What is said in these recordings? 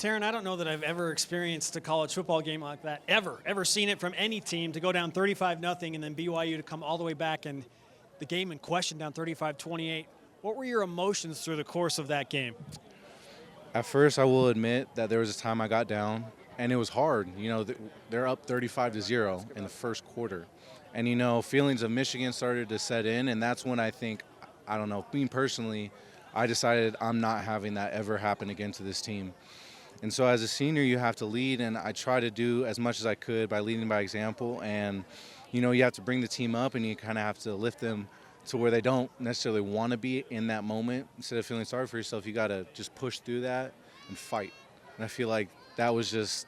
Terenn, I don't know that I've ever experienced a college football game like that, ever seen it from any team to go down 35-0 and then BYU to come all the way back and the game in question down 35-28. What were your emotions through the course of that game? At first, I will admit that there was a time I got down, and it was hard. You know, they're up 35-0 in the first quarter. And, you know, feelings of Michigan started to set in, and that's when I think, I don't know, me personally, I decided I'm not having that ever happen again to this team. And so as a senior, you have to lead, and I try to do as much as I could by leading by example. And, you know, you have to bring the team up, and you kind of have to lift them to where they don't necessarily want to be in that moment. Instead of feeling sorry for yourself, you got to just push through that and fight. And I feel like that was just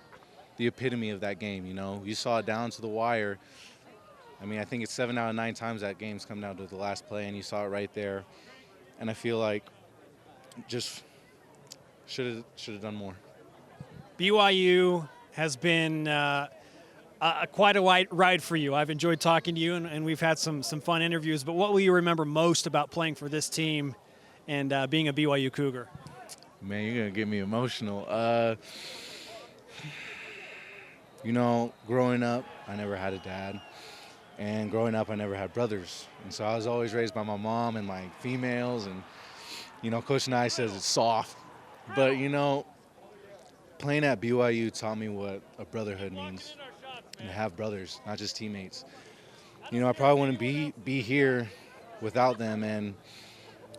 the epitome of that game, you know. You saw it down to the wire. I mean, I think it's 7 out of 9 times that game's come down to the last play, and you saw it right there. And I feel like just should have done more. BYU has been quite a ride for you. I've enjoyed talking to you, and we've had some fun interviews. But what will you remember most about playing for this team and being a BYU Cougar? Man, you're going to get me emotional. You know, growing up, I never had a dad. And growing up, I never had brothers. And so I was always raised by my mom and my females. And, you know, Coach Nye says it's soft. But, you know, playing at BYU taught me what a brotherhood means, and to have brothers, not just teammates. You know, I probably wouldn't be here without them. And,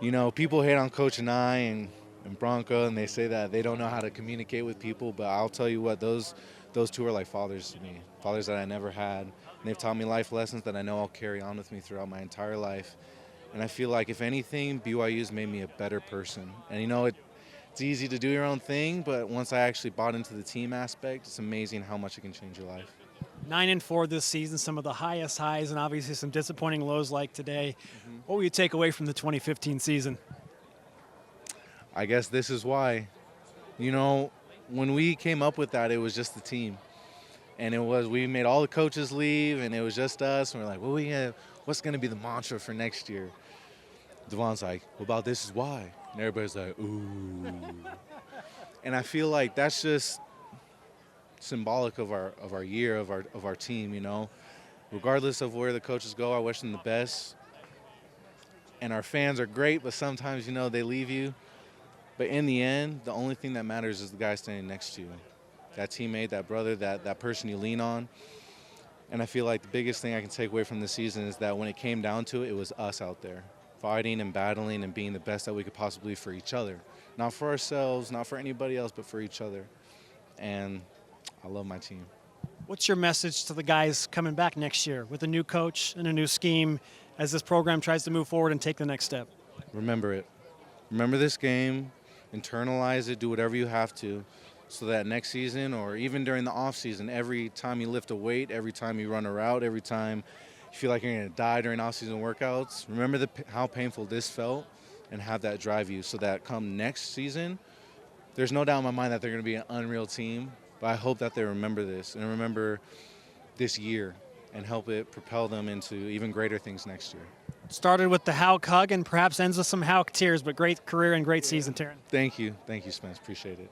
you know, people hate on Coach and I and Bronco, and they say that they don't know how to communicate with people. But I'll tell you what, those two are like fathers to me, fathers that I never had. And they've taught me life lessons that I know I'll carry on with me throughout my entire life. And I feel like, if anything, BYU's made me a better person. And, you know, it's easy to do your own thing, but once I actually bought into the team aspect, it's amazing how much it can change your life. 9-4 this season, some of the highest highs and obviously some disappointing lows like today. What will you take away from the 2015 season? I guess this is why. You know, when we came up with that, it was just the team. And we made all the coaches leave, and it was just us. And we're like, what's going to be the mantra for next year? Devon's like, what about this is why? And everybody's like, ooh. And I feel like that's just symbolic of our year, of our team, you know. Regardless of where the coaches go, I wish them the best. And our fans are great, but sometimes, you know, they leave you. But in the end, the only thing that matters is the guy standing next to you. That teammate, that brother, that person you lean on. And I feel like the biggest thing I can take away from this season is that when it came down to it, it was us out there, fighting and battling and being the best that we could possibly be for each other. Not for ourselves, not for anybody else, but for each other. And I love my team. What's your message to the guys coming back next year with a new coach and a new scheme as this program tries to move forward and take the next step? Remember it. Remember this game. Internalize it. Do whatever you have to so that next season, or even during the off season, every time you lift a weight, every time you run a route, every time you feel like you're going to die during off-season workouts, remember how painful this felt and have that drive you so that come next season, there's no doubt in my mind that they're going to be an unreal team, but I hope that they remember this and remember this year and help it propel them into even greater things next year. Started with the Houk hug and perhaps ends with some Houk tears, but great career and great season, Terenn. Thank you. Thank you, Spence. Appreciate it.